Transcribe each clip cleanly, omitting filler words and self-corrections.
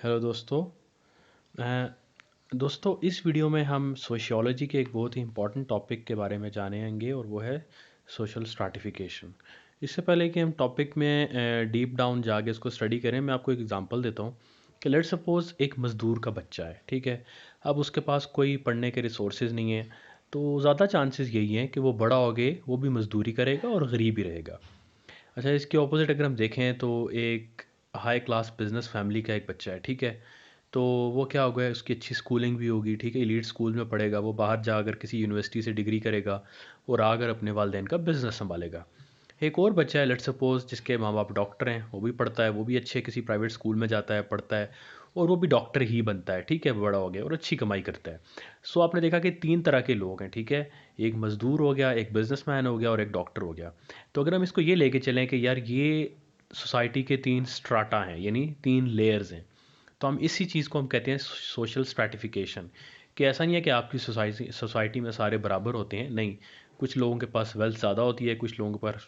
Hello दोस्तों। अ, दोस्तों इस वीडियो में हम सोशियोलॉजी के एक बहुत ही इम्पोर्टेंट टॉपिक के बारे में जानेंगे और वो है सोशल स्ट्रैटिफिकेशन। इससे पहले कि हम टॉपिक में डीप डाउन जाके इसको स्टडी करें, मैं आपको एक एग्जांपल देता हूँ कि लेट सपोज एक मज़दूर का बच्चा है, ठीक है। अब उसके पास कोई पढ़ने के रिसोर्सेज नहीं है, तो ज़्यादा चांसेस यही हैं कि वो बड़ा हो गए वो भी मज़दूरी करेगा और गरीब ही रहेगा। अच्छा, इसके ऑपोजिट अगर हम देखें तो एक हाई क्लास बिजनेस फैमिली का एक बच्चा है, ठीक है। तो वो क्या होगा, उसकी अच्छी स्कूलिंग भी होगी, ठीक है, एलीट स्कूल में पढ़ेगा, वो बाहर जाकर किसी यूनिवर्सिटी से डिग्री करेगा और आकर अपने वालिदैन का बिजनेस संभालेगा। एक और बच्चा है लेट्स सपोज जिसके माँ बाप डॉक्टर हैं, वो भी पढ़ता है, वो भी अच्छे किसी प्राइवेट स्कूल में जाता है, पढ़ता है और वो भी डॉक्टर ही बनता है, ठीक है, बड़ा हो गया और अच्छी कमाई करता है। सो आपने देखा कि तीन तरह के लोग हैं, ठीक है। एक मज़दूर हो गया, एक बिजनेसमैन हो गया और एक डॉक्टर हो गया। तो अगर हम इसको ये लेके चलें कि यार ये सोसाइटी के तीन स्ट्राटा हैं, यानी तीन लेयर्स हैं, तो हम इसी चीज़ को हम कहते हैं सोशल स्ट्रैटिफिकेशन। कि ऐसा नहीं है कि आपकी सोसाइटी सोसाइटी में सारे बराबर होते हैं, नहीं। कुछ लोगों के पास वेल्थ ज़्यादा होती है, कुछ लोगों के पास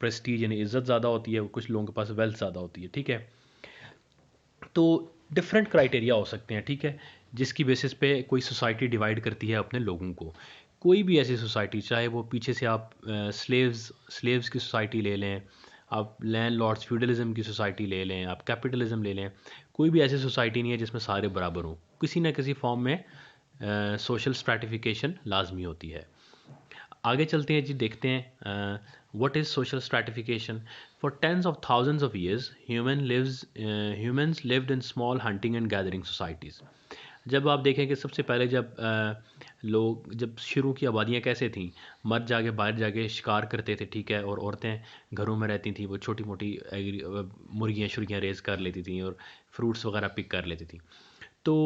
प्रेस्टीज यानी इज़्ज़त ज़्यादा होती है, कुछ लोगों के पास वेल्थ ज़्यादा होती है, ठीक है। तो डिफरेंट क्राइटेरिया हो सकते हैं, ठीक है, जिसकी बेसिस पे कोई सोसाइटी डिवाइड करती है अपने लोगों को। कोई भी ऐसी सोसाइटी, चाहे वो पीछे से आप स्लेव्स स्लेव्स की सोसाइटी ले लें, आप लैंडलॉर्ड्स फ्यूडलिज्म की सोसाइटी ले लें, आप कैपिटलिज्म ले लें, कोई भी ऐसी सोसाइटी नहीं है जिसमें सारे बराबर हों। किसी ना किसी फॉर्म में सोशल स्ट्रैटिफिकेशन लाजमी होती है। आगे चलते हैं जी, देखते हैं what is social stratification. For tens of thousands of years humans lived in small hunting and gathering societies. जब आप देखें कि सबसे पहले जब लोग जब शुरू की आबादियाँ कैसे थीं, मर्द जाके बाहर जाके शिकार करते थे, ठीक है, और औरतें घरों में रहती थीं, वो छोटी मोटी मुर्गियाँ शुर्गियाँ रेज़ कर लेती थीं और फ्रूट्स वगैरह पिक कर लेती थीं। तो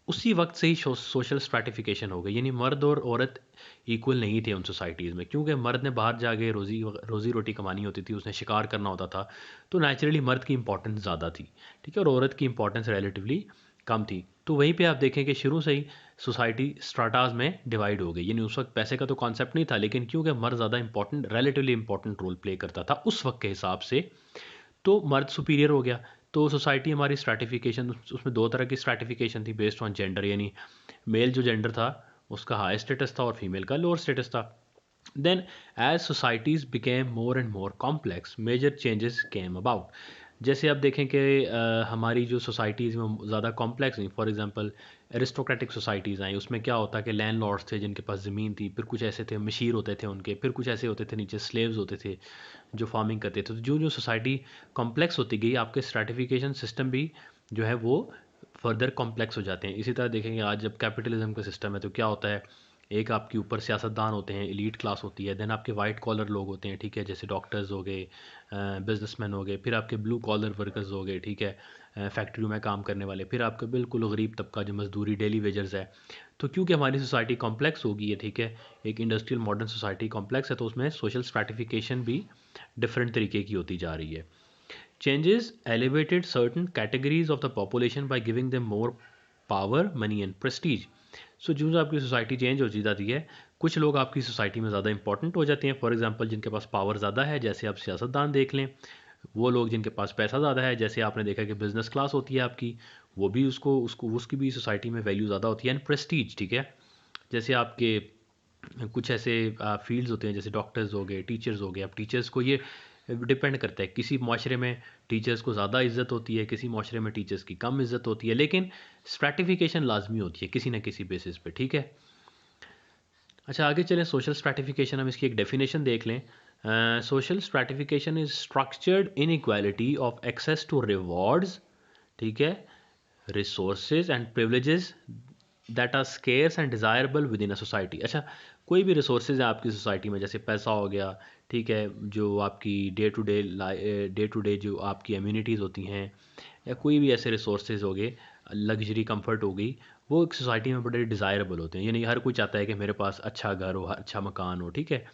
उसी वक्त से ही सोशल स्ट्रैटिफिकेशन हो गई, यानी मर्द और औरत इक्वल नहीं थे उन सोसाइटीज़ में, क्योंकि मर्द ने बाहर जाके रोज़ी रोटी कमानी होती थी, उसने शिकार करना होता था। तो नेचुरली मर्द की इंपॉर्टेंस ज़्यादा थी, ठीक है, और औरत की इंपॉर्टेंस रिलेटिवली कम थी। तो वहीं पे आप देखें कि शुरू से ही सोसाइटी स्ट्राटाज में डिवाइड हो गई, यानी उस वक्त पैसे का तो कॉन्सेप्ट नहीं था, लेकिन क्योंकि मर्द ज़्यादा important relatively important role play करता था उस वक्त के हिसाब से, तो मर्द सुपीरियर हो गया। तो सोसाइटी हमारी स्ट्रैटिफिकेशन, उसमें दो तरह की स्ट्रैटिफिकेशन थी बेस्ड ऑन जेंडर, यानी मेल जो जेंडर था उसका हाई स्टेटस था और फीमेल का लोअर स्टेटस था। Then as societies became more and more complex major changes came about. जैसे आप देखें कि हमारी जो सोसाइटीज़ में ज़्यादा कॉम्प्लेक्स हुई, फॉर एग्जांपल एरिस्टोक्रेटिक सोसाइटीज़ आई, उसमें क्या होता कि लैंडलॉर्ड्स थे जिनके पास ज़मीन थी, फिर कुछ ऐसे थे मशीर होते थे उनके, फिर कुछ ऐसे होते थे नीचे स्लेव्स होते थे जो फार्मिंग करते थे। तो जो जो सोसाइटी कॉम्प्लेक्स होती गई, आपके स्ट्रैटिफिकेशन सिस्टम भी जो है वो फर्दर कॉम्प्लेक्स हो जाते हैं। इसी तरह देखेंगे आज जब कैपिटलिज्म का सिस्टम है तो क्या होता है, एक आपके ऊपर सियासतदान होते हैं, एलीट क्लास होती है, देन आपके वाइट कॉलर लोग होते हैं, ठीक है, जैसे डॉक्टर्स हो गए, बिजनेसमैन हो गए, फिर आपके ब्लू कॉलर वर्कर्स हो गए, ठीक है, फैक्ट्रियों में काम करने वाले, फिर आपका बिल्कुल गरीब तबका जो मजदूरी डेली वेजर्स है। तो क्योंकि हमारी सोसाइटी कॉम्प्लेक्स हो गई है, ठीक है, एक इंडस्ट्रियल मॉडर्न सोसाइटी कॉम्प्लेक्स है, तो उसमें सोशल स्ट्रैटिफिकेशन भी डिफरेंट तरीके की होती जा रही है। Changes elevated certain categories of the population by giving them more power, money and prestige. सो जो जो आपकी सोसाइटी चेंज होती जाती है, कुछ लोग आपकी सोसाइटी में ज़्यादा इंपॉर्टेंट हो जाते हैं, फॉर एग्जांपल जिनके पास पावर ज़्यादा है, जैसे आप सियासतदान देख लें। वो लोग जिनके पास पैसा ज़्यादा है, जैसे आपने देखा कि बिजनेस क्लास होती है आपकी, वो भी उसको उसको उसकी भी सोसाइटी में वैल्यू ज़्यादा होती है, एंड प्रेस्टीज, ठीक है। जैसे आपके कुछ ऐसे फील्ड्स होते हैं जैसे डॉक्टर्स हो गए, टीचर्स हो गए। अब टीचर्स को ये डिपेंड करता है, किसी माशरे में टीचर्स को ज़्यादा इज्जत होती है, किसी माशरे में टीचर्स की कम इज्जत होती है, लेकिन स्ट्रैटिफिकेशन लाजमी होती है किसी न किसी बेसिस पे, ठीक है। अच्छा, आगे चलें, सोशल स्ट्रैटिफिकेशन हम इसकी एक डेफिनेशन देख लें। Social stratification is structured inequality of access to rewards, ठीक है, resources and privileges that are scarce and desirable within a society. अच्छा, कोई भी रिसोर्सेज है आपकी सोसाइटी में, जैसे पैसा हो गया, ठीक है, जो आपकी डे टू डे जो आपकी अम्यूनिटीज़ होती हैं, या कोई भी ऐसे रिसोर्सेज हो गए, लग्जरी कंफर्ट हो गई, वो एक सोसाइटी में बड़े डिज़ायरेबल होते हैं। यानी हर कोई चाहता है कि मेरे पास अच्छा घर हो, अच्छा मकान हो, ठीक है,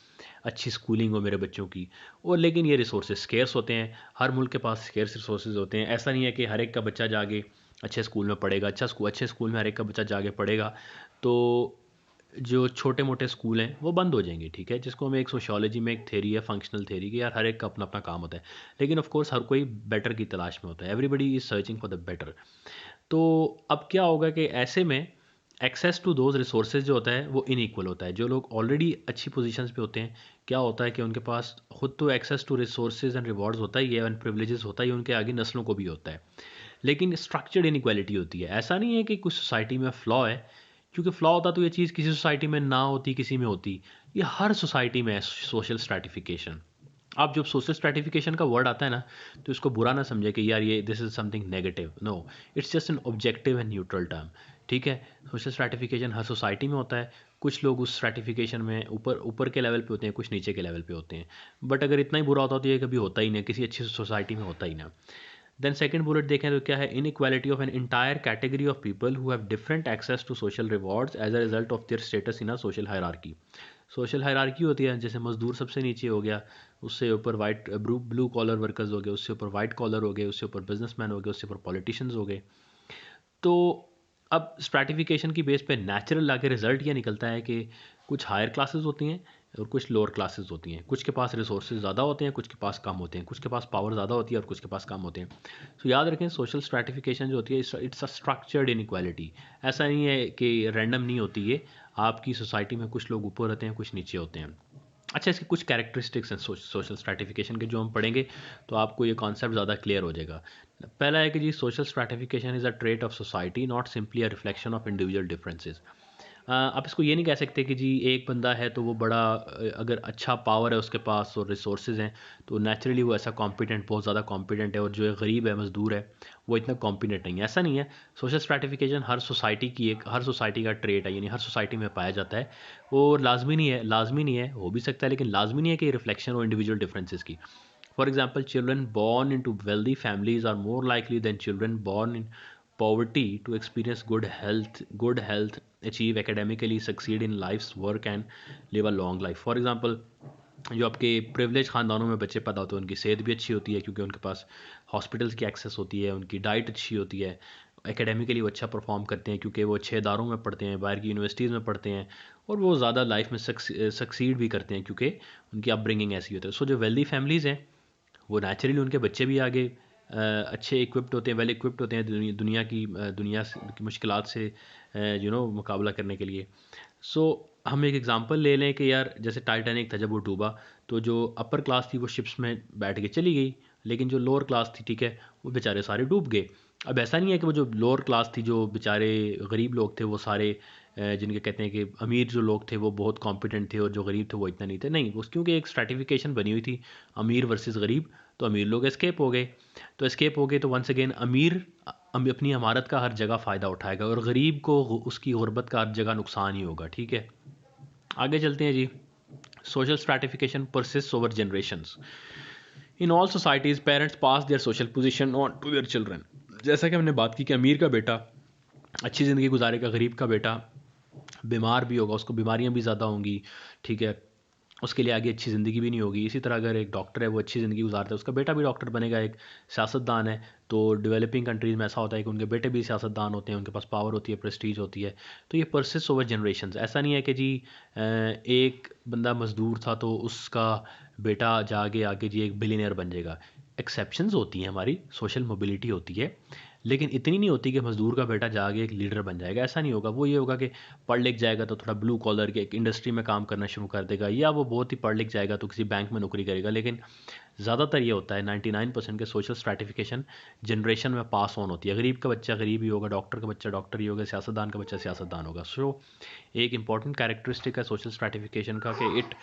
अच्छी स्कूलिंग हो मेरे बच्चों की। और लेकिन ये रिसोर्सेज स्केर्स होते हैं, हर मुल्क के पास स्केर्स रिसोर्सेज होते हैं। ऐसा नहीं है कि हर एक का बच्चा जाके अच्छे स्कूल में पढ़ेगा, अच्छे स्कूल में हर एक का बच्चा जाके पढ़ेगा। तो जो छोटे मोटे स्कूल हैं वो बंद हो जाएंगे, ठीक है, जिसको हम एक सोशियोलॉजी में एक थेरी है फंक्शनल थेरी की, यार हर एक का अपना अपना काम होता है, लेकिन ऑफ कोर्स हर कोई बेटर की तलाश में होता है, everybody is searching for the better. तो अब क्या होगा कि ऐसे में एक्सेस टू दोज रिसोर्सेज जो होता है वो इनइक्वल होता है। जो लोग ऑलरेडी अच्छी पोजीशंस पे होते हैं, क्या होता है कि उनके पास खुद तो access to resources and rewards होता ही है एंड प्रिविलेजेस होता ही है, उनके आगे नस्लों को भी होता है, लेकिन स्ट्रक्चर्ड इनइक्वालिटी होती है। ऐसा नहीं है कि कुछ सोसाइटी में फ्लॉ है, क्योंकि फ्लॉ होता तो ये चीज़ किसी सोसाइटी में ना होती, किसी में होती। ये हर सोसाइटी में है सोशल स्ट्रैटिफिकेशन। आप जब सोशल स्ट्रैटिफिकेशन का वर्ड आता है ना, तो इसको बुरा ना समझे कि यार ये this is something negative, no, it's just an objective and neutral term, ठीक है। सोशल स्ट्रैटिफिकेशन हर सोसाइटी में होता है, कुछ लोग उस स्ट्रैटिफिकेशन में ऊपर ऊपर के लेवल पे होते हैं, कुछ नीचे के लेवल पे होते हैं, बट अगर इतना ही बुरा होता तो ये कभी होता ही नहीं, किसी अच्छी सोसाइटी में होता ही ना। देन सेकंड बुलेट देखें तो क्या है, inequality of an entire category of people who have different access to social rewards as a result of their status in a social hierarchy. Social hierarchy होती है, जैसे मजदूर सबसे नीचे हो गया, उससे ऊपर वाइट ब्लू कॉलर वर्कर्स हो गए, उससे ऊपर वाइट कॉलर हो गए, उससे ऊपर बिजनेसमैन हो गए, उससे ऊपर पॉलिटिशियंस हो गए। तो अब स्ट्रैटिफिकेशन की बेस पे नेचुरल आगे रिजल्ट ये निकलता है कि कुछ हायर क्लासेस होती हैं और कुछ लोअर क्लासेस होती हैं, कुछ के पास रिसोर्सेज ज़्यादा होते हैं, कुछ के पास कम होते हैं, कुछ के पास पावर ज़्यादा होती है और कुछ के पास कम होते हैं। तो याद रखें, सोशल स्ट्रैटिफिकेशन जो होती है इट्स अ स्ट्रक्चर्ड इनइक्वालिटी। ऐसा नहीं है कि रैंडम नहीं होती ये, आपकी सोसाइटी में कुछ लोग ऊपर होते हैं, कुछ नीचे होते हैं। अच्छा, इसके कुछ कैरेक्टरिस्टिक्स हैं सोशल स्ट्रैटिफिकेशन के, जो हम पढ़ेंगे तो आपको ये कॉन्सेप्ट ज़्यादा क्लियर हो जाएगा। पहला है कि जी social stratification is a trait of society, not simply a reflection of individual differences. आप इसको ये नहीं कह सकते कि जी एक बंदा है तो वो बड़ा अगर अच्छा पावर है उसके पास और रिसोर्सेज हैं तो नेचुरली वो ऐसा कॉम्पिटेंट, बहुत ज़्यादा कॉम्पिटेंट है, और जो गरीब है, मजदूर है, वो इतना कॉम्पिटेंट नहीं है। ऐसा नहीं है। सोशल स्ट्रैटिफिकेशन हर सोसाइटी की हर सोसाइटी का ट्रेट है, यानी हर सोसाइटी में पाया जाता है, और लाजमी नहीं है, हो भी सकता है लेकिन लाजमी नहीं है कि रिफ्लेक्शन हो इंडिविजुअल डिफरेंसेस की। For example, children born into wealthy families are more likely than children born in poverty to experience good health, achieve academically, succeed in life's work and live a long life. For example, जो आपके privilege ख़ानदानों में बच्चे पैदा होते हैं उनकी सेहत भी अच्छी होती है, क्योंकि उनके पास हॉस्पिटल्स की एक्सेस होती है, उनकी डाइट अच्छी होती है, एकेडमिकली वो अच्छा परफॉर्म करते हैं क्योंकि वो अच्छे इदारों में पढ़ते हैं, बाहर की यूनिवर्सिटीज़ में पढ़ते हैं, और वो ज़्यादा लाइफ में सक्सीड भी करते हैं क्योंकि उनकी अपब्रिंगिंग ऐसी होती है। सो जो वेल्दी फैमिलीज़ हैं वो नेचुरली उनके बच्चे भी आगे अच्छे इक्विप्ड होते हैं, वेल इक्विप्ड होते हैं दुनिया की मुश्किलात से मुकाबला करने के लिए। सो हम एक एग्जांपल ले लें कि यार जैसे टाइटैनिक था, जब वो डूबा तो जो अपर क्लास थी वो शिप्स में बैठ के चली गई, लेकिन जो लोअर क्लास थी, ठीक है, वो बेचारे सारे डूब गए। अब ऐसा नहीं है कि वो जो लोअर क्लास थी, जो बेचारे गरीब लोग थे, वो सारे जिनके कहते हैं कि अमीर जो लोग थे वो बहुत कॉम्पिटेंट थे और जो गरीब थे वो इतना नहीं थे, नहीं, वो क्योंकि एक स्ट्रैटिफिकेशन बनी हुई थी, अमीर वर्सेस गरीब, तो अमीर लोग एस्केप हो गए। तो एस्केप हो गए तो वंस अगेन अमीर अपनी अमारत का हर जगह फ़ायदा उठाएगा और गरीब को उसकी गुर्बत का हर जगह नुकसान ही होगा, ठीक है। आगे चलते हैं जी। Social stratification persist over generations. In all societies parents pass their social position on to their children. जैसा कि हमने बात की कि अमीर का बेटा अच्छी ज़िंदगी गुजारेगा, गरीब का बेटा बीमार भी होगा, उसको बीमारियां भी ज़्यादा होंगी, ठीक है, उसके लिए आगे अच्छी ज़िंदगी भी नहीं होगी। इसी तरह अगर एक डॉक्टर है वो अच्छी ज़िंदगी गुजारता है, उसका बेटा भी डॉक्टर बनेगा। एक सियासतदान है तो डेवलपिंग कंट्रीज़ में ऐसा होता है कि उनके बेटे भी सियासतदान होते हैं, उनके पास पावर होती है, प्रेस्टीज होती है। तो ये परसिस्ट ओवर जनरेशंस। ऐसा नहीं है कि जी एक बंदा मज़दूर था तो उसका बेटा जाके आगे जी एक बिलियनियर बन जाएगा। एक्सेप्शंस होती हैं, हमारी सोशल मोबिलिटी होती है, लेकिन इतनी नहीं होती कि मज़दूर का बेटा जाके एक लीडर बन जाएगा। ऐसा नहीं होगा। वो ये होगा कि पढ़ लिख जाएगा तो थोड़ा ब्लू कॉलर के एक इंडस्ट्री में काम करना शुरू कर देगा, या वो बहुत ही पढ़ लिख जाएगा तो किसी बैंक में नौकरी करेगा। लेकिन ज़्यादातर ये होता है 99% के सोशल स्ट्रैटिफिकेशन जनरेशन में पास ऑन होती है। गरीब का बच्चा गरीब ही होगा, डॉक्टर का बच्चा डॉक्टर ही होगा, सियासतदान का बच्चा सियासतदान होगा। सो एक इंपॉर्टेंट कैरेक्टरिस्टिक है सोशल स्ट्रैटिफिकेशन का कि इट